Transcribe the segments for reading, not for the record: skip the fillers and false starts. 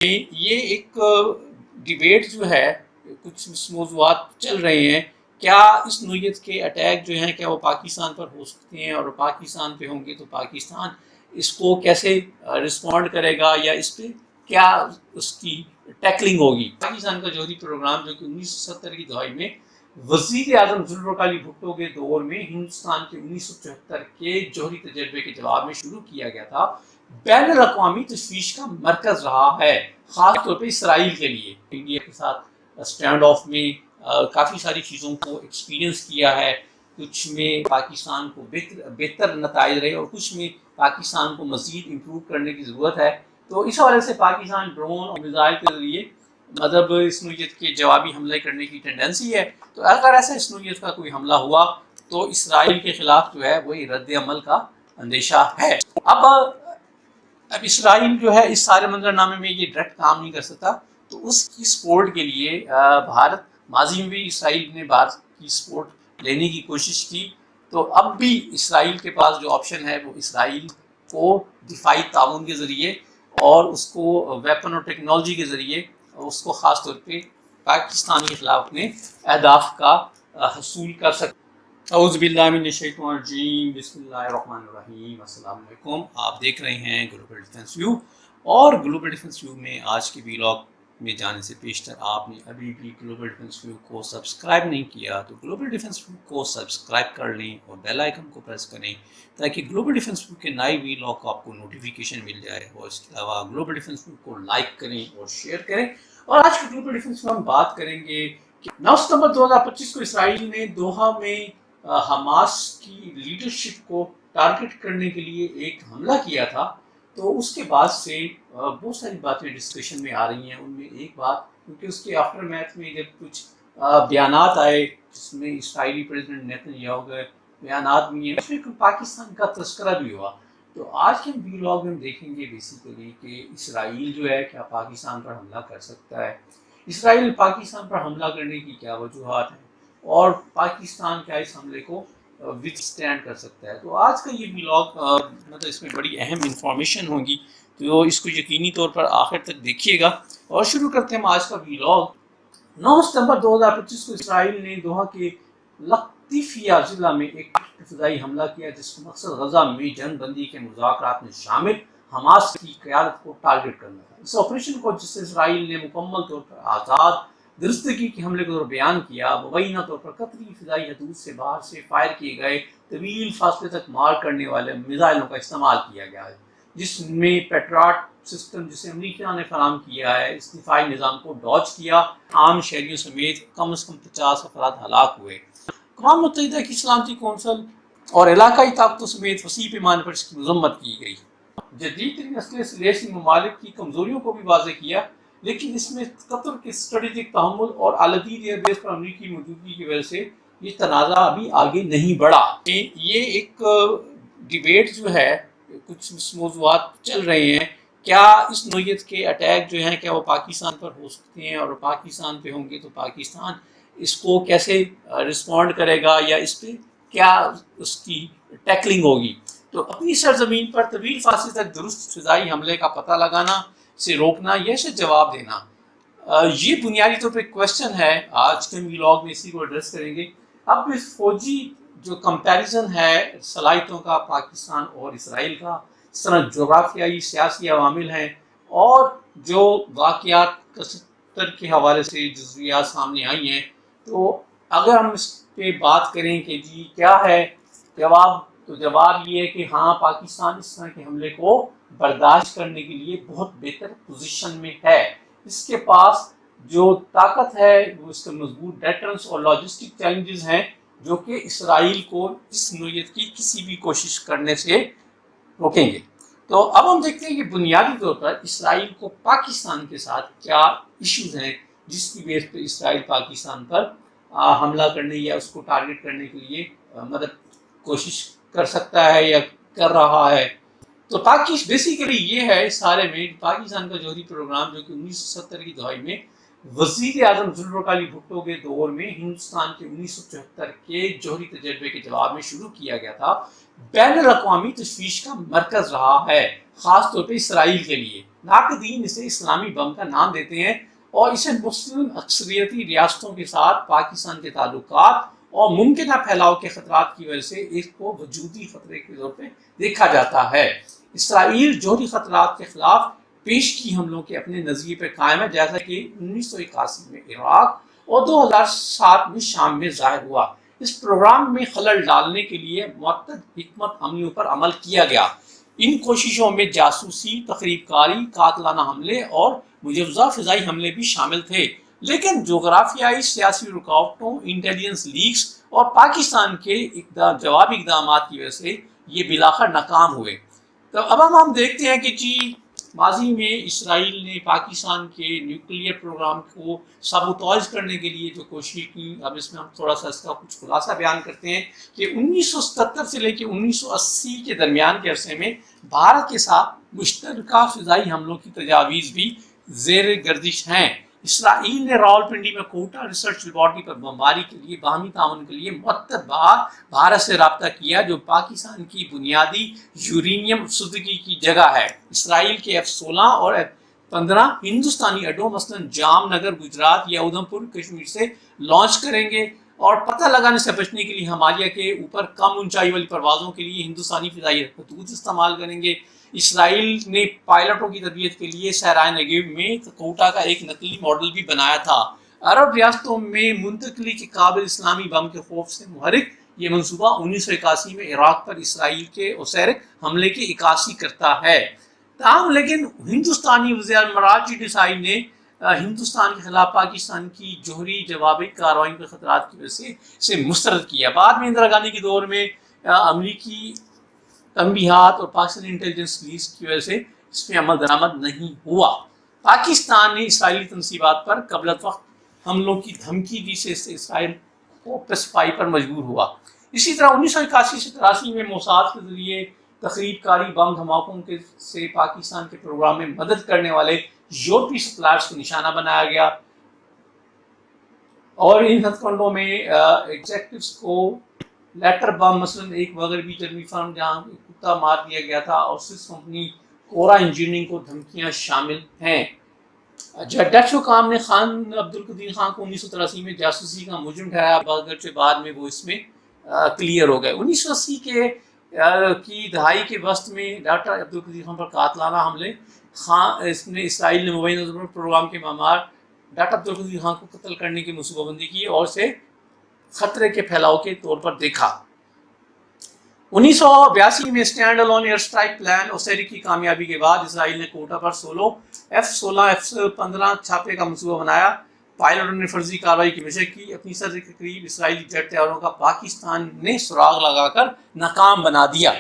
یہ ایک ڈیبیٹ جو ہے، کچھ موضوعات چل رہے ہیں، کیا اس نوعیت کے اٹیک جو ہیں کیا وہ پاکستان پر ہو سکتے ہیں، اور پاکستان پہ ہوں گے تو پاکستان اس کو کیسے رسپونڈ کرے گا، یا اس پہ کیا اس کی ٹیکلنگ ہوگی۔ پاکستان کا جوہری پروگرام جو کہ 1970 کی دہائی میں وزیر اعظم ذوالفقار علی بھٹو کے دور میں ہندوستان کے 1974 کے جوہری تجربے کے جواب میں شروع کیا گیا تھا، بین الاقوامی تشویش کا مرکز رہا ہے، خاص طور پہ اسرائیل کے لیے۔ انڈیا کے ساتھ اسٹینڈ آف میں کافی ساری چیزوں کو ایکسپیرینس کیا ہے، کچھ میں پاکستان کو بہتر نتائج رہے اور کچھ میں پاکستان کو مزید امپروو کرنے کی ضرورت ہے۔ تو اس حوالے سے پاکستان ڈرون اور میزائل کے ذریعے مطلب اس نوعیت کے جوابی حملے کرنے کی ٹینڈنسی ہے۔ تو اگر ایسا اس نوعیت کا کوئی حملہ ہوا تو اسرائیل کے خلاف جو ہے وہی رد عمل کا اندیشہ ہے۔ اب اسرائیل جو ہے اس سارے منظرنامے میں یہ ڈائریکٹ کام نہیں کر سکتا، تو اس کی سپورٹ کے لیے بھارت، ماضی میں بھی اسرائیل نے بھارت کی سپورٹ لینے کی کوشش کی، تو اب بھی اسرائیل کے پاس جو آپشن ہے وہ اسرائیل کو دفاعی تعاون کے ذریعے اور اس کو ویپن اور ٹیکنالوجی کے ذریعے اس کو خاص طور پہ پاکستان کے خلاف اپنے اہداف کا حصول کر سکتے۔ اعوذ باللہ من الشیطان الرجیم، بسم اللہ الرحمن الرحیم، السلام علیکم۔ آپ دیکھ رہے ہیں گلوبل ڈیفنس ویو، اور گلوبل ڈیفنس ویو میں آج کے ویلاگ میں جانے سے پیشتر آپ نے ابھی بھی گلوبل ڈیفنس ویو کو سبسکرائب نہیں کیا تو گلوبل ڈیفنس ویو کو سبسکرائب کر لیں اور بیل آئیکن کو پریس کریں تاکہ گلوبل ڈیفنس ویو کے نئے ویلاگ کو آپ کو نوٹیفیکیشن مل جائے، اور اس کے علاوہ گلوبل ڈیفنس ویو کو لائک کریں اور شیئر کریں۔ اور آج کے گلوبل ڈیفنس ویو ہم بات کریں گے کہ 9 ستمبر 2025 کو اسرائیل نے دوحہ میں حماس کی لیڈرشپ کو ٹارگٹ کرنے کے لیے ایک حملہ کیا تھا، تو اس کے بعد سے بہت ساری باتیں ڈسکشن میں آ رہی ہیں۔ ان میں ایک بات، کیونکہ اس کے آفٹر میتھ میں جب کچھ بیانات آئے جس میں اسرائیلی پریزیڈنٹ نیتن یاہو کے بیانات بھی ہیں، اس میں پاکستان کا تذکرہ بھی ہوا، تو آج کے ویلاگ میں ہم دیکھیں گے بیسیکلی کہ اسرائیل جو ہے کیا پاکستان پر حملہ کر سکتا ہے، اسرائیل پاکستان پر حملہ کرنے کی کیا وجوہات ہیں، اور پاکستان کیا اس حملے کو وتھ اسٹینڈ کر سکتا ہے۔ تو آج کا یہ ویلاگ مطلب اس میں بڑی اہم انفارمیشن ہوگی، تو اس کو یقینی طور پر آخر تک دیکھیے گا۔ اور شروع کرتے ہیں ہم آج کا ویلاگ۔ 9 ستمبر 2025 کو اسرائیل نے دوحہ کے لطیفیہ ضلع میں ایک فضائی حملہ کیا جس کا مقصد غزہ میں جنگ بندی کے مذاکرات میں شامل حماس کی قیادت کو ٹارگٹ کرنا تھا۔ اس آپریشن کو، جس سے اسرائیل نے مکمل طور پر آزاد درستگی کے حملے کو بیان کیا، مبینہ طور پر قطری فضائی حدود سے باہر سے فائر کیے گئے طویل فاصلے تک مار کرنے والے میزائلوں کا استعمال کیا گیا ہے، جس میں پیٹراٹ سسٹم جسے امریکہ نے فراہم کیا ہے، اس دفاعی نظام کو ڈاج کیا۔ عام شہریوں سمیت کم از کم 50 افراد ہلاک ہوئے۔ اقوام متحدہ کی سلامتی کونسل اور علاقائی طاقتوں سمیت وسیع پیمانے پر اس کی مذمت کی گئی۔ جدید ترین اسلحے سے لیس ان ممالک کی کمزوریوں کو بھی واضح کیا، لیکن اس میں قطر کے اسٹریٹجک تحمل اور العدید ایئر بیس پر امریکی موجودگی کی وجہ سے یہ تنازع ابھی آگے نہیں بڑھا۔ یہ ایک ڈیبیٹ جو ہے، کچھ موضوعات چل رہے ہیں، کیا اس نوعیت کے اٹیک جو ہیں کیا وہ پاکستان پر ہو سکتے ہیں، اور پاکستان پہ ہوں گے تو پاکستان اس کو کیسے رسپونڈ کرے گا، یا اس پہ کیا اس کی ٹیکلنگ ہوگی۔ تو اپنی سرزمین پر طویل فاصلے تک درست فضائی حملے کا پتہ لگانا، سے روکنا یا اسے جواب دینا، یہ بنیادی طور پہ کوشچن ہے۔ آج کے ویلاگ میں اسی کو ایڈریس کریں گے۔ اب اس فوجی جو کمپیریزن ہے صلاحیتوں کا پاکستان اور اسرائیل کا، اس طرح جغرافیائی سیاسی عوامل ہیں، اور جو واقعات 71 کے حوالے سے جزویات سامنے آئی ہیں، تو اگر ہم اس پہ بات کریں کہ جی کیا ہے جواب، تو جواب یہ ہے کہ ہاں، پاکستان اس طرح کے حملے کو برداشت کرنے کے لیے بہت بہتر پوزیشن میں ہے۔ اس کے پاس جو طاقت ہے وہ اس کا مضبوط ڈیٹرنس اور لاجسٹک چیلنجز ہیں، جو کہ اسرائیل کو اس نوعیت کی کسی بھی کوشش کرنے سے روکیں گے۔ تو اب ہم دیکھتے ہیں کہ بنیادی طور پر اسرائیل کو پاکستان کے ساتھ کیا ایشوز ہیں جس کی بیس پہ اسرائیل پاکستان پر حملہ کرنے یا اس کو ٹارگٹ کرنے کے لیے مدد کوشش کر سکتا ہے یا کر رہا ہے۔ تو بیسیکلی یہ ہے اس سارے میں پاکستان کا جوہری پروگرام جو کہ 1970 کی دہائی میں وزیر اعظم ذوالفقار علی بھٹو کے دور میں ہندوستان کے 1974 کے جوہری تجربے کے جواب میں شروع کیا گیا تھا، بین الاقوامی تشویش کا مرکز رہا ہے، خاص طور پہ اسرائیل کے لیے۔ ناقدین اسے اسلامی بم کا نام دیتے ہیں اور اسے مسلم اکثریتی ریاستوں کے ساتھ پاکستان کے تعلقات اور ممکنہ پھیلاؤ کے خطرات کی وجہ سے اس کو وجودی خطرے کے طور پہ دیکھا جاتا ہے۔ اسرائیل جوہری خطرات کے خلاف پیش کی حملوں کے اپنے نظریے پر قائم ہے، جیسا کہ 1981 میں عراق اور 2007 میں شام میں ظاہر ہوا۔ اس پروگرام میں خلل ڈالنے کے لیے معتد حکمت عملیوں پر عمل کیا گیا۔ ان کوششوں میں جاسوسی، تخریب کاری، قاتلانہ حملے اور مجوزہ فضائی حملے بھی شامل تھے، لیکن جغرافیائی سیاسی رکاوٹوں، انٹیلیجنس لیکس اور پاکستان کے جوابی اقدامات کی وجہ سے یہ بالآخر ناکام ہوئے۔ تو اب ہم دیکھتے ہیں کہ جی ماضی میں اسرائیل نے پاکستان کے نیوکلیئر پروگرام کو سابوتاژ کرنے کے لیے جو کوشش کی، اب اس میں ہم تھوڑا سا اس کا کچھ خلاصہ بیان کرتے ہیں کہ 1977 سے لے کے 1980 کے درمیان کے عرصے میں بھارت کے ساتھ مشترکہ فضائی حملوں کی تجاویز بھی زیر گردش ہیں۔ اسرائیل نے راولپنڈی میں کوٹا ریسرچ لیبارٹری پر بمباری کے لیے باہمی تعاون کے لیے متعدد بار بھارت سے رابطہ کیا، جو پاکستان کی بنیادی یورینیم افزودگی کی جگہ ہے۔ اسرائیل کے F-16 اور F-15 ہندوستانی اڈوں مثلاً جام نگر گجرات یا ادھمپور کشمیر سے لانچ کریں گے اور پتہ لگانے سے بچنے کے لیے ہمالیہ کے اوپر کم اونچائی والی پروازوں کے لیے ہندوستانی فضائی خطوط استعمال کریں گے۔ اسرائیل نے پائلٹوں کی تربیت کے لیے صحرائے نگیو میں کوٹا کا ایک نقلی ماڈل بھی بنایا تھا۔ عرب ریاستوں میں منتقلی کے قابل اسلامی بم کے خوف سے محرک یہ منصوبہ 1981 میں عراق پر اسرائیل کے اوسیرک حملے کی عکاسی کرتا ہے۔ تاہم لیکن ہندوستانی وزیر اعظم مورارجی دیسائی نے ہندوستان کے خلاف پاکستان کی جوہری جوابی کارروائیوں کے خطرات کی وجہ سے اسے مسترد کیا۔ بعد میں اندرا گاندھی کے دور میں امریکی تنبیہات اور پاکستانی انٹیلیجنس لیکس کی وجہ سے اس میں عمل درآمد نہیں ہوا۔ پاکستان نے اسرائیلی تنصیبات پر قبل وقت حملوں کی دھمکی دی سے اسرائیل کو پسپائی پر مجبور ہوا۔ اسی طرح 1981 سے 83 میں موساد کے ذریعے تخریب کاری بم دھماکوں سے پاکستان کے پروگرام میں مدد کرنے والے یورپی سپلائرز کو نشانہ بنایا گیا اور ان ہتھ کنڈوں میں ایگزیکٹوز کو لیٹر بم مثلاً ایک مغربی جرمنی فرم جہاں کتا مار دیا گیا تھا اور سوئس کمپنی کورا انجینئرنگ کو دھمکیاں شامل ہیں۔ ڈچ حکام نے خان عبدالقدیر خان کو 1983 میں جاسوسی کا مجرم ٹھہرایا، اگرچہ بعد میں وہ اس میں کلیئر ہو گئے۔ 1980 کی دہائی کے وسط میں ڈاکٹر عبدالقدیر خان پر قاتلانہ حملے، اس نے اسرائیل نے مبینہ پروگرام کے معمار ڈاکٹر عبدالقدیر خان کو قتل کرنے کی منصوبہ بندی کی اور اسے خطرے کے پھیلاؤ کے طور پر دیکھا۔ 1982 میں stand alone air strike plan Osirak کی کامیابی کے بعد اسرائیل نے کوٹا پر F-16 F-15 چھاپے کا منصوبہ بنایا۔ پائلٹوں نے فرضی کارروائی کی مشق کی۔ اپنی سرحد کے قریب اسرائیلی جیٹ طیاروں کا پاکستان نے سراغ لگا کر ناکام بنا دیا۔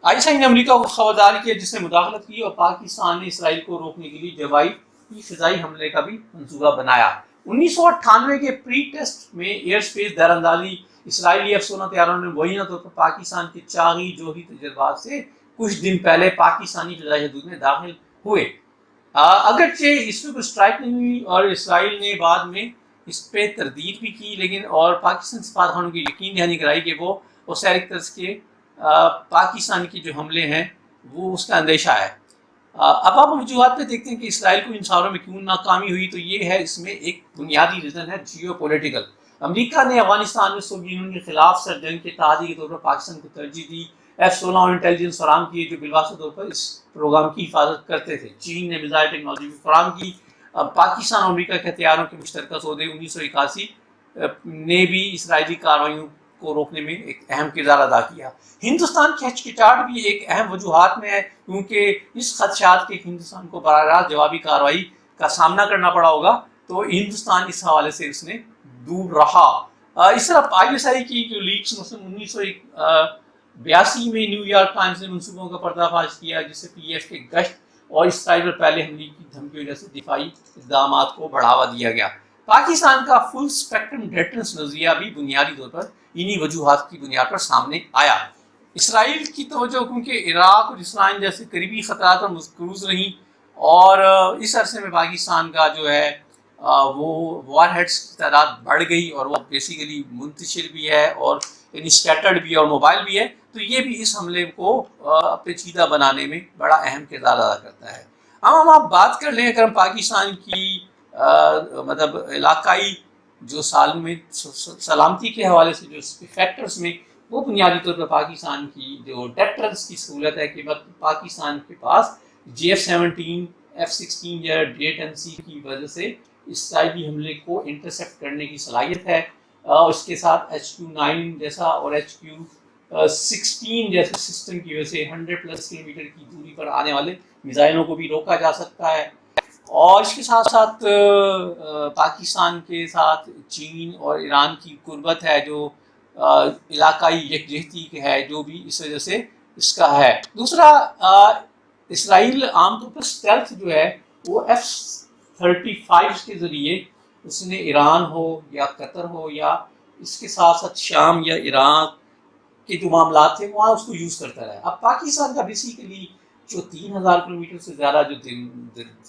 ISI نے امریکہ کو خبردار کیا، جس نے مداخلت کی اور پاکستان نے اسرائیل کو روکنے کے لیے جوابی فضائی حملے کا بھی منصوبہ بنایا۔ 1998 کے پری ٹیسٹ میں ایئر سپیس دیر اندازی اسرائیلی F-16 طیاروں نے مبینہ طور پر پاکستان کے چاغی جوہری تجربات سے کچھ دن پہلے پاکستانی فضائی حدود میں داخل ہوئے۔ اگرچہ اس میں کوئی اسٹرائک نہیں ہوئی اور اسرائیل نے بعد میں اس پہ تردید بھی کی، لیکن اور پاکستان سفارت خانوں کی یقین دہانی کرائی کہ وہ اوسیرک طرز کے پاکستان کے جو حملے ہیں وہ اس کا اندیشہ ہے۔ اب آپ وجوہات پہ دیکھتے ہیں کہ اسرائیل کو ان ساروں میں کیوں ناکامی ہوئی، تو یہ ہے اس میں ایک بنیادی ریزن ہے جیو پولیٹیکل۔ امریکہ نے افغانستان میں سوویت یونین کے خلاف سر جنگ کے اتحادی کے طور پر پاکستان کو ترجیح دی۔ F-16 اور انٹیلیجنس فراہم کیے جو بالواسطہ طور پر اس پروگرام کی حفاظت کرتے تھے۔ چین نے میزائل ٹیکنالوجی بھی فراہم کی۔ پاکستان اور امریکہ کے ہتھیاروں کے مشترکہ سودے 1981 نے بھی اسرائیلی کارروائیوں کو روکنے میں ایک اہم کردار ادا کیا۔ ہندوستان کی ہچکچاہٹ بھی ایک اہم وجوہات میں ہے، کیونکہ اس خدشات کے ہندوستان کو براہ راست جوابی کارروائی کا سامنا کرنا پڑا ہوگا، تو ہندوستان اس حوالے سے اس نے دور رہا۔ اس طرح ISI کی جو لیکس مثلاً 1982 میں نیو یارک ٹائمز نے منصوبوں کا پردہ فاش کیا، جس سے PF کے گشت اور اسرائیل پر پہلے حملے کی دھمکی وجہ سے دفاعی اقدامات کو بڑھاوا دیا گیا۔ پاکستان کا فل اسپیکٹرم ڈیٹرنس نظریہ بھی بنیادی طور پر انہی وجوہات کی بنیاد پر سامنے آیا۔ اسرائیل کی توجہ کیونکہ عراق اور اسرائیل جیسے قریبی خطرات پر مرکوز رہیں اور اس عرصے میں پاکستان کا جو ہے وہ وار ہیڈس کی تعداد بڑھ گئی اور وہ بیسیکلی منتشر بھی ہے اور یعنی اسکیٹرڈ بھی ہے اور موبائل بھی ہے، تو یہ بھی اس حملے کو پیچیدہ بنانے میں بڑا اہم کردار ادا کرتا ہے۔ ہم آپ بات کر لیں اگر ہم پاکستان کی مطلب علاقائی جو سلامتی کے حوالے سے جو فیکٹرز میں، وہ بنیادی طور پر پاکستان کی جو ڈیٹرنس کی سہولت ہے کہ پاکستان کے پاس GF-17 F-16 یا JTENC کی وجہ سے اسرائیلی حملے کو انٹرسیپٹ کرنے کی صلاحیت ہے، اور اس کے ساتھ HQ-9 جیسا اور HQ-16 جیسے سسٹم کی وجہ سے 100+ کلومیٹر کی دوری پر آنے والے میزائلوں کو بھی روکا جا سکتا ہے۔ اور اس کے ساتھ ساتھ پاکستان کے ساتھ چین اور ایران کی قربت ہے، جو علاقائی یکجہتی ہے، جو بھی اس وجہ سے اس کا ہے۔ دوسرا، اسرائیل عام طور پر اسٹیلتھ جو ہے وہ F-35 کے ذریعے، اس نے ایران ہو یا قطر ہو یا اس کے ساتھ ساتھ شام یا عراق کے جو معاملات تھے وہاں اس کو یوز کرتا رہا۔ اب پاکستان کا بیسیکلی جو 3000 کلومیٹر سے زیادہ جو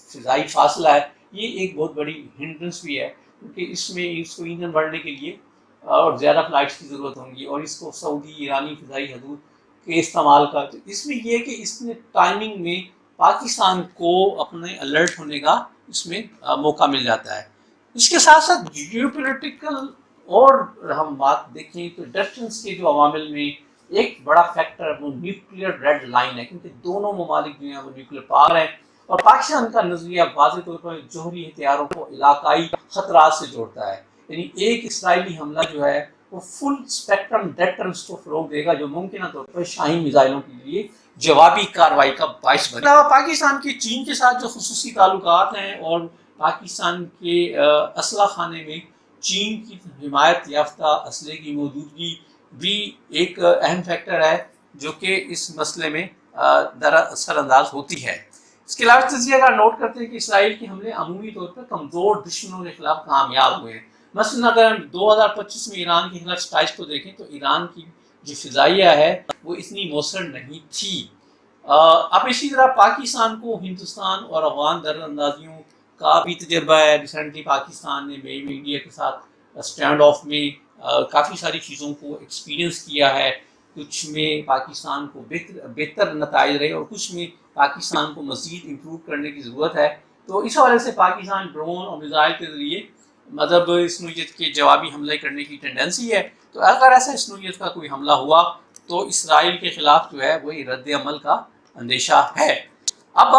فضائی فاصلہ ہے، یہ ایک بہت بڑی ہنڈرنس بھی ہے، کیونکہ اس میں اس کو ایندھن بڑھنے کے لیے اور زیادہ فلائٹس کی ضرورت ہوں گی، اور اس کو سعودی ایرانی فضائی حدود کے استعمال کا، تو اس میں یہ کہ اس نے ٹائمنگ میں پاکستان کو اپنے الرٹ ہونے کا اس میں موقع مل جاتا ہے۔ اس کے ساتھ ساتھ جیو پولیٹیکل، اور ہم بات دیکھیں تو ڈسٹنس کے جو عوامل میں ایک بڑا فیکٹر وہ نیوکلیئر ریڈ لائن ہے، کیونکہ دونوں ممالک جو ہیں وہ نیوکلیئر پاور ہیں، اور پاکستان کا نظریہ واضح طور پر جوہری ہتھیاروں کو علاقائی خطرات سے جوڑتا ہے، یعنی ایک اسرائیلی حملہ جو ہے وہ فل اسپیکٹرم ڈیٹرنس کو فروغ دے گا، جو ممکنہ طور پر شاہین میزائلوں کے لیے جوابی کارروائی کا باعث بنے گا۔ پاکستان کے چین کے ساتھ جو خصوصی تعلقات ہیں، اور پاکستان کے اسلحہ خانے میں چین کی حمایت یافتہ اسلحے کی موجودگی بھی ایک اہم فیکٹر ہے، جو کہ اس مسئلے میں اثر انداز ہوتی ہے۔ اس کے علاوہ تجزیہ کار نوٹ کرتے ہیں کہ اسرائیل کے حملے عمومی طور پر کمزور دشمنوں کے خلاف کامیاب ہوئے ہیں۔ مثلاً اگر ہم 2025 میں ایران کے خلاف اسٹرائک کو دیکھیں تو ایران کی جو فضائیہ ہے وہ اتنی مؤثر نہیں تھی۔ اب اسی طرح پاکستان کو ہندوستان اور افغان در اندازیوں کا بھی تجربہ ہے۔ ریسنٹلی پاکستان نے انڈیا کے ساتھ اسٹینڈ آف میں کافی ساری چیزوں کو ایکسپیرینس کیا ہے، کچھ میں پاکستان کو بہتر نتائج رہے اور کچھ میں پاکستان کو مزید امپروو کرنے کی ضرورت ہے۔ تو اس حوالے سے پاکستان ڈرون اور میزائل کے ذریعے مطلب اس نوعیت کے جوابی حملے کرنے کی ٹینڈنسی ہے، تو اگر ایسا اس نوعیت کا کوئی حملہ ہوا تو اسرائیل کے خلاف جو ہے وہی رد عمل کا اندیشہ ہے۔ اب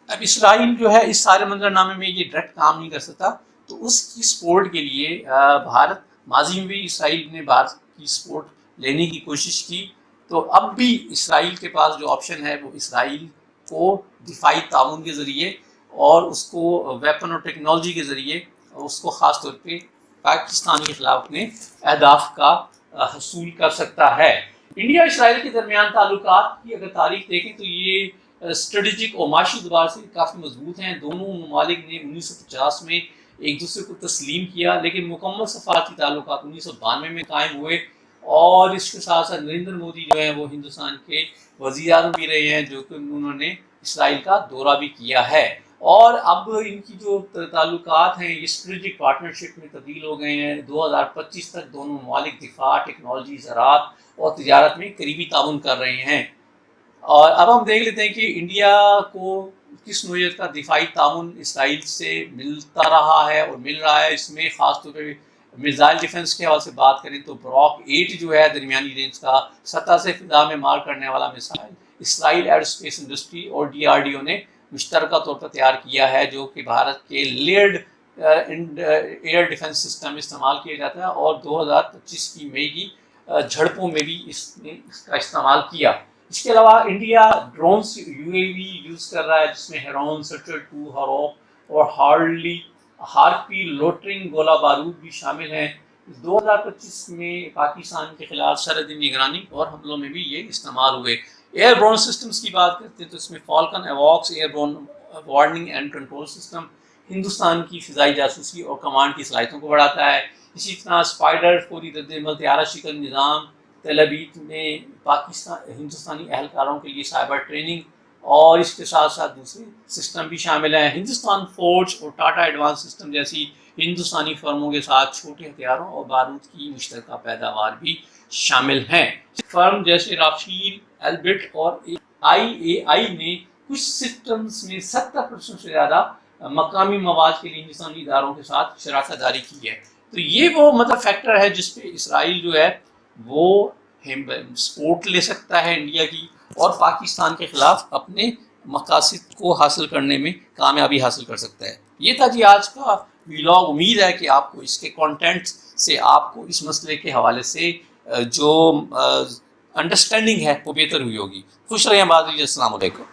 اسرائیل جو ہے اس سارے منظرنامے میں یہ ڈائریکٹ کام نہیں کر سکتا، تو اس کی سپورٹ کے لیے بھارت، ماضی میں بھی اسرائیل نے بھارت کی سپورٹ لینے کی کوشش کی، تو اب بھی اسرائیل کے پاس جو آپشن ہے وہ اسرائیل کو دفاعی تعاون کے ذریعے اور اس کو ویپن اور ٹیکنالوجی کے ذریعے اس کو خاص طور پہ پاکستان کے خلاف اپنے اہداف کا حصول کر سکتا ہے۔ انڈیا اور اسرائیل کے درمیان تعلقات کی اگر تاریخ دیکھیں تو یہ اسٹریٹجک اور معاشی اعتبار سے کافی مضبوط ہیں۔ دونوں ممالک نے 1950 میں ایک دوسرے کو تسلیم کیا، لیکن مکمل سفارتی تعلقات 1992 میں قائم ہوئے، اور اس کے ساتھ ساتھ نریندر مودی جو ہیں وہ ہندوستان کے وزیر اعظم بھی رہے ہیں، جو کہ انہوں نے اسرائیل کا دورہ بھی کیا ہے، اور اب ان کی جو تعلقات ہیں یہ اسٹریٹجک پارٹنرشپ میں تبدیل ہو گئے ہیں۔ 2025 تک دونوں ممالک دفاع، ٹیکنالوجی، زراعت اور تجارت میں قریبی تعاون کر رہے ہیں۔ اور اب ہم دیکھ لیتے ہیں کہ انڈیا کو کس نوعیت کا دفاعی تعاون اسرائیل سے ملتا رہا ہے اور مل رہا ہے۔ اس میں خاص طور پہ میزائل ڈیفنس کے حوالے سے بات کریں تو براک 8 جو ہے درمیانی رینج کا سطح سے فضا میں مار کرنے والا میزائل، اسرائیل ایئر اسپیس انڈسٹری اور DRDO نے مشترکہ طور پر تیار کیا ہے، جو کہ بھارت کے لیئرڈ ایئر ڈیفنس سسٹم استعمال کیا جاتا ہے، اور 2025 کی مئی کی جھڑپوں میں بھی اس نے اس کا استعمال کیا۔ اس کے علاوہ انڈیا ڈرونز UAV یوز کر رہا ہے، جس میں ہیرون، سرچل 2، ہروپ اور ہارپی لوٹرنگ گولہ بارود بھی شامل ہیں۔ 2025 میں پاکستان کے خلاف سرحدی نگرانی اور حملوں میں بھی یہ استعمال ہوئے۔ ایئر بورن سسٹمز کی بات کرتے ہیں تو اس میں فالکن ایواکس airborne warning and control system Hindustan کی فضائی جاسوسی اور کمانڈ کی صلاحیتوں کو بڑھاتا ہے۔ اسی طرح اسپائڈر فوری رد عمل طیارہ شکن نظام، تل ابیب میں ہندوستانی اہلکاروں کے لیے سائبر ٹریننگ، اور اس کے ساتھ ساتھ دوسرے سسٹم بھی شامل ہیں۔ ہندوستان فورج اور ٹاٹا ایڈوانس سسٹم جیسی ہندوستانی فرموں کے ساتھ چھوٹے ہتھیاروں اور بارود کی مشترکہ پیداوار بھی شامل ہیں۔ فرم جیسے رافیل، ایلبٹ اور IAI نے کچھ سسٹمز میں 70% سے زیادہ مقامی مواد کے لیے ہندوستانی اداروں کے ساتھ شراکت داری کی ہے. تو یہ وہ مطلب فیکٹر ہے جس پہ اسرائیل جو ہے وہ سپورٹ لے سکتا ہے انڈیا کی، اور پاکستان کے خلاف اپنے مقاصد کو حاصل کرنے میں کامیابی حاصل کر سکتا ہے. یہ تھا جی آج کا ولاگ. امید ہے کہ آپ کو اس کے کانٹینٹ سے، آپ کو اس مسئلے کے حوالے سے جو انڈرسٹینڈنگ ہے وہ بہتر ہوئی ہوگی. خوش رہیں، آباد رہیے. السلام علیکم.